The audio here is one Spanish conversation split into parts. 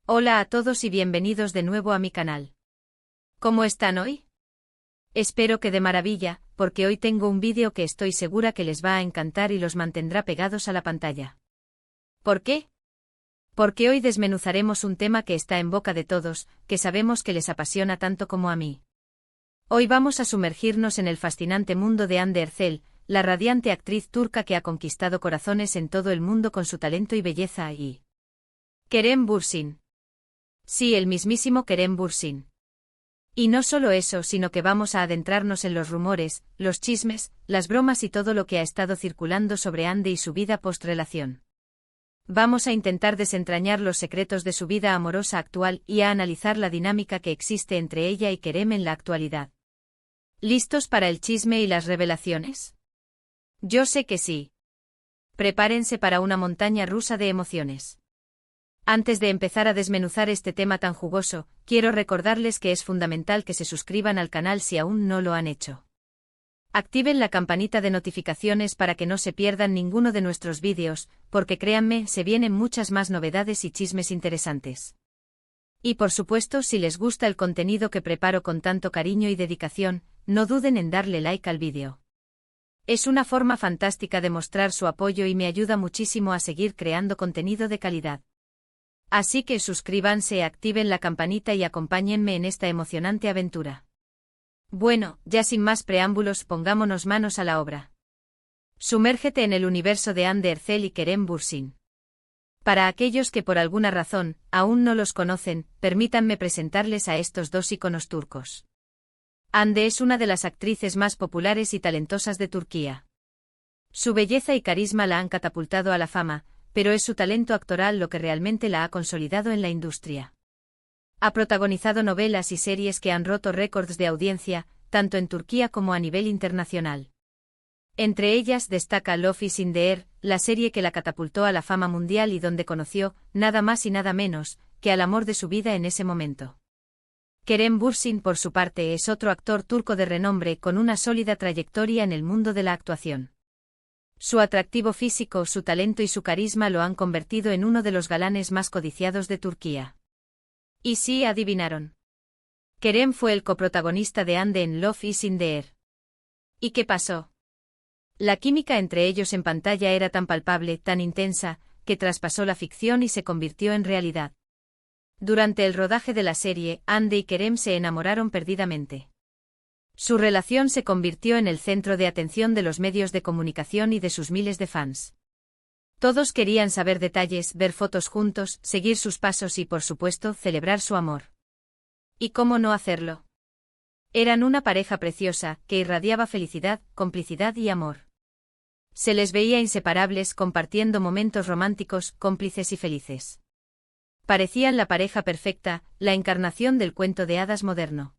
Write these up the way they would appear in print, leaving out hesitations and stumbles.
Hola a todos y bienvenidos de nuevo a mi canal. ¿Cómo están hoy? Espero que de maravilla, porque hoy tengo un vídeo que estoy segura que les va a encantar y los mantendrá pegados a la pantalla. ¿Por qué? Porque hoy desmenuzaremos un tema que está en boca de todos, que sabemos que les apasiona tanto como a mí. Hoy vamos a sumergirnos en el fascinante mundo de Hande Erçel, la radiante actriz turca que ha conquistado corazones en todo el mundo con su talento y belleza y... Kerem Bürsin. Sí, el mismísimo Kerem Bürsin. Y no solo eso, sino que vamos a adentrarnos en los rumores, los chismes, las bromas y todo lo que ha estado circulando sobre Hande y su vida post-relación. Vamos a intentar desentrañar los secretos de su vida amorosa actual y a analizar la dinámica que existe entre ella y Kerem en la actualidad. ¿Listos para el chisme y las revelaciones? Yo sé que sí. Prepárense para una montaña rusa de emociones. Antes de empezar a desmenuzar este tema tan jugoso, quiero recordarles que es fundamental que se suscriban al canal si aún no lo han hecho. Activen la campanita de notificaciones para que no se pierdan ninguno de nuestros vídeos, porque créanme, se vienen muchas más novedades y chismes interesantes. Y por supuesto, si les gusta el contenido que preparo con tanto cariño y dedicación, no duden en darle like al vídeo. Es una forma fantástica de mostrar su apoyo y me ayuda muchísimo a seguir creando contenido de calidad. Así que suscríbanse, activen la campanita y acompáñenme en esta emocionante aventura. Bueno, ya sin más preámbulos, pongámonos manos a la obra. Sumérgete en el universo de Hande Erçel y Kerem Bürsin. Para aquellos que por alguna razón aún no los conocen, permítanme presentarles a estos dos íconos turcos. Hande es una de las actrices más populares y talentosas de Turquía. Su belleza y carisma la han catapultado a la fama, pero es su talento actoral lo que realmente la ha consolidado en la industria. Ha protagonizado novelas y series que han roto récords de audiencia, tanto en Turquía como a nivel internacional. Entre ellas destaca Love is in the Air, la serie que la catapultó a la fama mundial y donde conoció, nada más y nada menos, que al amor de su vida en ese momento. Kerem Bürsin, por su parte, es otro actor turco de renombre con una sólida trayectoria en el mundo de la actuación. Su atractivo físico, su talento y su carisma lo han convertido en uno de los galanes más codiciados de Turquía. Y sí, adivinaron. Kerem fue el coprotagonista de Hande en Love is in the Air. ¿Y qué pasó? La química entre ellos en pantalla era tan palpable, tan intensa, que traspasó la ficción y se convirtió en realidad. Durante el rodaje de la serie, Hande y Kerem se enamoraron perdidamente. Su relación se convirtió en el centro de atención de los medios de comunicación y de sus miles de fans. Todos querían saber detalles, ver fotos juntos, seguir sus pasos y, por supuesto, celebrar su amor. ¿Y cómo no hacerlo? Eran una pareja preciosa, que irradiaba felicidad, complicidad y amor. Se les veía inseparables, compartiendo momentos románticos, cómplices y felices. Parecían la pareja perfecta, la encarnación del cuento de hadas moderno.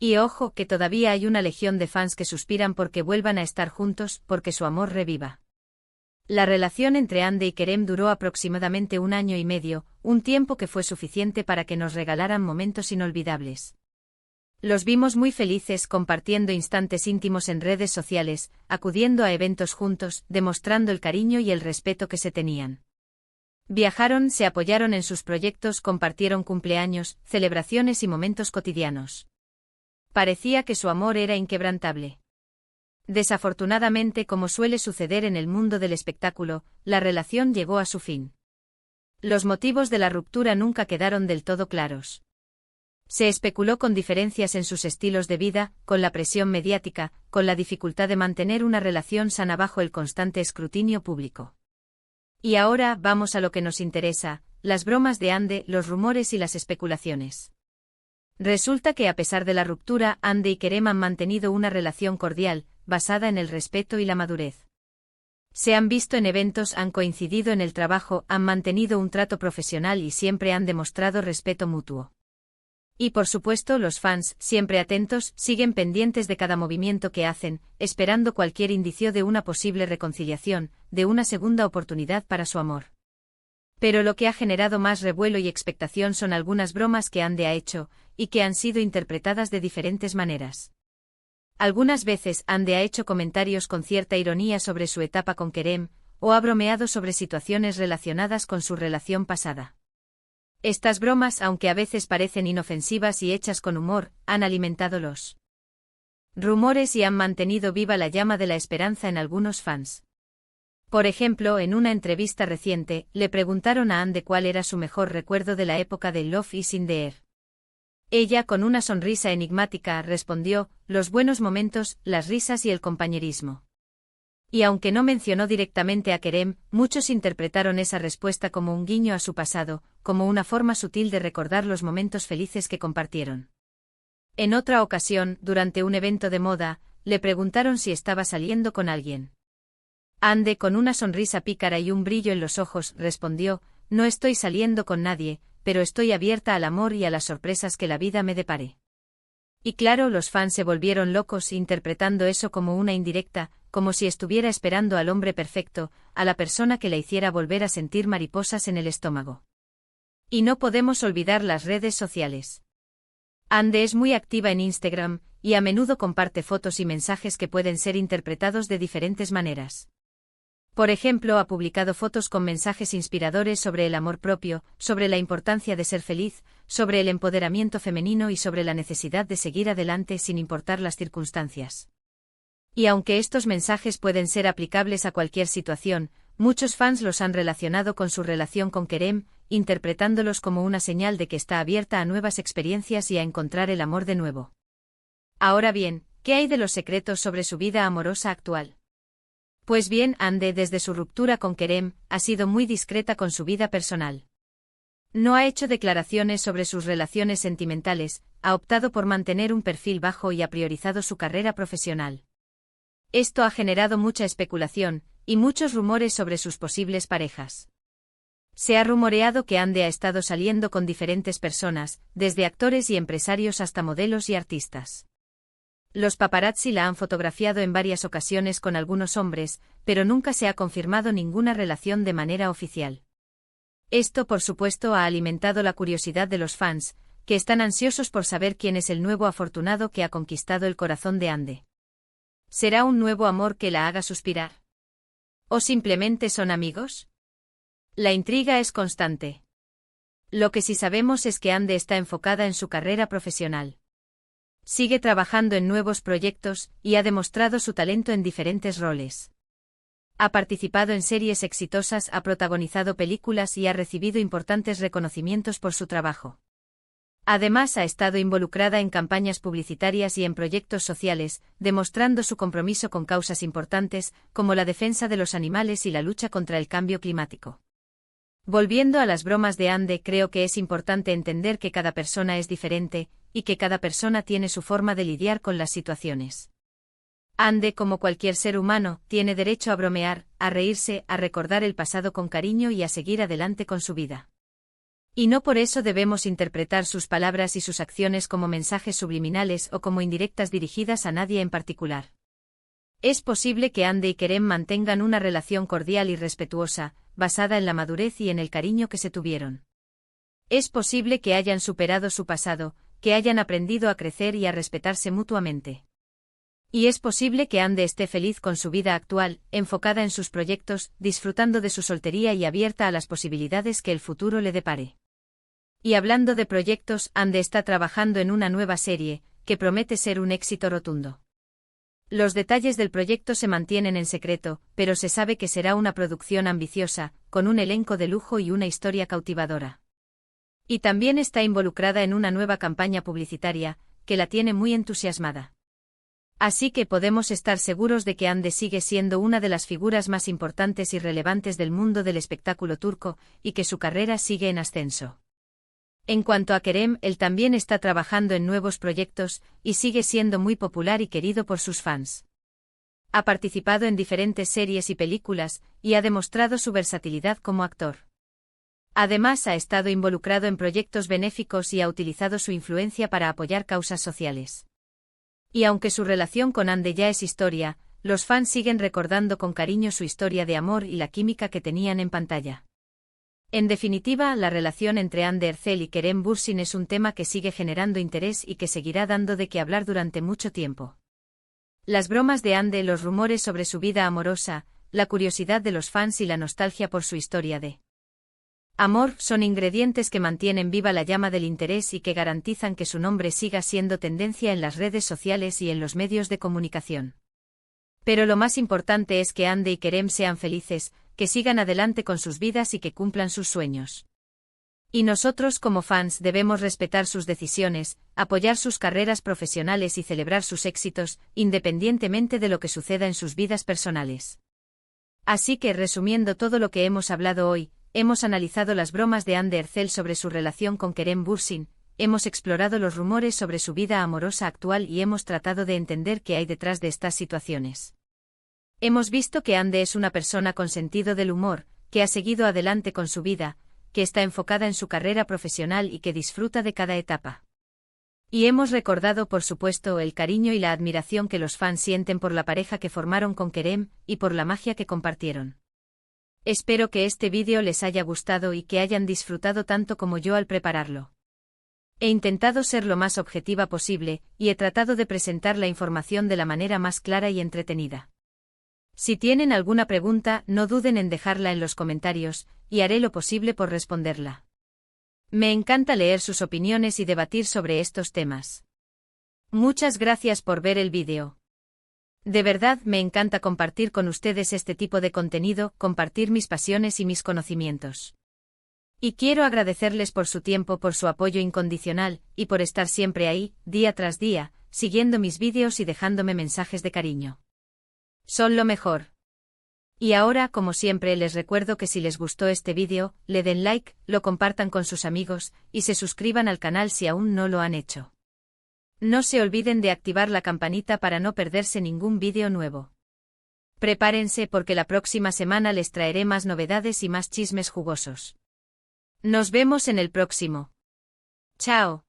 Y ojo, que todavía hay una legión de fans que suspiran porque vuelvan a estar juntos, porque su amor reviva. La relación entre Hande y Kerem duró aproximadamente 1 año y medio, un tiempo que fue suficiente para que nos regalaran momentos inolvidables. Los vimos muy felices compartiendo instantes íntimos en redes sociales, acudiendo a eventos juntos, demostrando el cariño y el respeto que se tenían. Viajaron, se apoyaron en sus proyectos, compartieron cumpleaños, celebraciones y momentos cotidianos. Parecía que su amor era inquebrantable. Desafortunadamente, como suele suceder en el mundo del espectáculo, la relación llegó a su fin. Los motivos de la ruptura nunca quedaron del todo claros. Se especuló con diferencias en sus estilos de vida, con la presión mediática, con la dificultad de mantener una relación sana bajo el constante escrutinio público. Y ahora vamos a lo que nos interesa, las bromas de Hande, los rumores y las especulaciones. Resulta que a pesar de la ruptura, Hande y Kerem han mantenido una relación cordial, basada en el respeto y la madurez. Se han visto en eventos, han coincidido en el trabajo, han mantenido un trato profesional y siempre han demostrado respeto mutuo. Y por supuesto los fans, siempre atentos, siguen pendientes de cada movimiento que hacen, esperando cualquier indicio de una posible reconciliación, de una segunda oportunidad para su amor. Pero lo que ha generado más revuelo y expectación son algunas bromas que Hande ha hecho, y que han sido interpretadas de diferentes maneras. Algunas veces Hande ha hecho comentarios con cierta ironía sobre su etapa con Kerem, o ha bromeado sobre situaciones relacionadas con su relación pasada. Estas bromas, aunque a veces parecen inofensivas y hechas con humor, han alimentado los rumores y han mantenido viva la llama de la esperanza en algunos fans. Por ejemplo, en una entrevista reciente, le preguntaron a Ande cuál era su mejor recuerdo de la época de Love is in the Air. Ella, con una sonrisa enigmática, respondió: los buenos momentos, las risas y el compañerismo. Y aunque no mencionó directamente a Kerem, muchos interpretaron esa respuesta como un guiño a su pasado, como una forma sutil de recordar los momentos felices que compartieron. En otra ocasión, durante un evento de moda, le preguntaron si estaba saliendo con alguien. Ande, con una sonrisa pícara y un brillo en los ojos, respondió: no estoy saliendo con nadie, pero estoy abierta al amor y a las sorpresas que la vida me depare. Y claro, los fans se volvieron locos interpretando eso como una indirecta, como si estuviera esperando al hombre perfecto, a la persona que la hiciera volver a sentir mariposas en el estómago. Y no podemos olvidar las redes sociales. Ande es muy activa en Instagram, y a menudo comparte fotos y mensajes que pueden ser interpretados de diferentes maneras. Por ejemplo, ha publicado fotos con mensajes inspiradores sobre el amor propio, sobre la importancia de ser feliz, sobre el empoderamiento femenino y sobre la necesidad de seguir adelante sin importar las circunstancias. Y aunque estos mensajes pueden ser aplicables a cualquier situación, muchos fans los han relacionado con su relación con Kerem, interpretándolos como una señal de que está abierta a nuevas experiencias y a encontrar el amor de nuevo. Ahora bien, ¿qué hay de los secretos sobre su vida amorosa actual? Pues bien, Ande, desde su ruptura con Kerem, ha sido muy discreta con su vida personal. No ha hecho declaraciones sobre sus relaciones sentimentales, ha optado por mantener un perfil bajo y ha priorizado su carrera profesional. Esto ha generado mucha especulación, y muchos rumores sobre sus posibles parejas. Se ha rumoreado que Ande ha estado saliendo con diferentes personas, desde actores y empresarios hasta modelos y artistas. Los paparazzi la han fotografiado en varias ocasiones con algunos hombres, pero nunca se ha confirmado ninguna relación de manera oficial. Esto, por supuesto, ha alimentado la curiosidad de los fans, que están ansiosos por saber quién es el nuevo afortunado que ha conquistado el corazón de Ande. ¿Será un nuevo amor que la haga suspirar? ¿O simplemente son amigos? La intriga es constante. Lo que sí sabemos es que Ande está enfocada en su carrera profesional. Sigue trabajando en nuevos proyectos, y ha demostrado su talento en diferentes roles. Ha participado en series exitosas, ha protagonizado películas y ha recibido importantes reconocimientos por su trabajo. Además, ha estado involucrada en campañas publicitarias y en proyectos sociales, demostrando su compromiso con causas importantes, como la defensa de los animales y la lucha contra el cambio climático. Volviendo a las bromas de Ande, creo que es importante entender que cada persona es diferente, y que cada persona tiene su forma de lidiar con las situaciones. Ande, como cualquier ser humano, tiene derecho a bromear, a reírse, a recordar el pasado con cariño y a seguir adelante con su vida. Y no por eso debemos interpretar sus palabras y sus acciones como mensajes subliminales o como indirectas dirigidas a nadie en particular. Es posible que Ande y Kerem mantengan una relación cordial y respetuosa, basada en la madurez y en el cariño que se tuvieron. Es posible que hayan superado su pasado, que hayan aprendido a crecer y a respetarse mutuamente. Y es posible que Ande esté feliz con su vida actual, enfocada en sus proyectos, disfrutando de su soltería y abierta a las posibilidades que el futuro le depare. Y hablando de proyectos, Ande está trabajando en una nueva serie, que promete ser un éxito rotundo. Los detalles del proyecto se mantienen en secreto, pero se sabe que será una producción ambiciosa, con un elenco de lujo y una historia cautivadora. Y también está involucrada en una nueva campaña publicitaria, que la tiene muy entusiasmada. Así que podemos estar seguros de que Ande sigue siendo una de las figuras más importantes y relevantes del mundo del espectáculo turco, y que su carrera sigue en ascenso. En cuanto a Kerem, él también está trabajando en nuevos proyectos, y sigue siendo muy popular y querido por sus fans. Ha participado en diferentes series y películas, y ha demostrado su versatilidad como actor. Además, ha estado involucrado en proyectos benéficos y ha utilizado su influencia para apoyar causas sociales. Y aunque su relación con Ande ya es historia, los fans siguen recordando con cariño su historia de amor y la química que tenían en pantalla. En definitiva, la relación entre Ande Erçel y Kerem Bürsin es un tema que sigue generando interés y que seguirá dando de qué hablar durante mucho tiempo. Las bromas de Ande, los rumores sobre su vida amorosa, la curiosidad de los fans y la nostalgia por su historia de amor son ingredientes que mantienen viva la llama del interés y que garantizan que su nombre siga siendo tendencia en las redes sociales y en los medios de comunicación. Pero lo más importante es que Ande y Kerem sean felices, que sigan adelante con sus vidas y que cumplan sus sueños. Y nosotros como fans debemos respetar sus decisiones, apoyar sus carreras profesionales y celebrar sus éxitos, independientemente de lo que suceda en sus vidas personales. Así que, resumiendo todo lo que hemos hablado hoy, hemos analizado las bromas de Hande Erçel sobre su relación con Kerem Bürsin, hemos explorado los rumores sobre su vida amorosa actual y hemos tratado de entender qué hay detrás de estas situaciones. Hemos visto que Hande es una persona con sentido del humor, que ha seguido adelante con su vida, que está enfocada en su carrera profesional y que disfruta de cada etapa. Y hemos recordado, por supuesto, el cariño y la admiración que los fans sienten por la pareja que formaron con Kerem y por la magia que compartieron. Espero que este vídeo les haya gustado y que hayan disfrutado tanto como yo al prepararlo. He intentado ser lo más objetiva posible, y he tratado de presentar la información de la manera más clara y entretenida. Si tienen alguna pregunta, no duden en dejarla en los comentarios, y haré lo posible por responderla. Me encanta leer sus opiniones y debatir sobre estos temas. Muchas gracias por ver el vídeo. De verdad me encanta compartir con ustedes este tipo de contenido, compartir mis pasiones y mis conocimientos. Y quiero agradecerles por su tiempo, por su apoyo incondicional, y por estar siempre ahí, día tras día, siguiendo mis vídeos y dejándome mensajes de cariño. Son lo mejor. Y ahora, como siempre, les recuerdo que si les gustó este vídeo, le den like, lo compartan con sus amigos, y se suscriban al canal si aún no lo han hecho. No se olviden de activar la campanita para no perderse ningún vídeo nuevo. Prepárense porque la próxima semana les traeré más novedades y más chismes jugosos. Nos vemos en el próximo. Chao.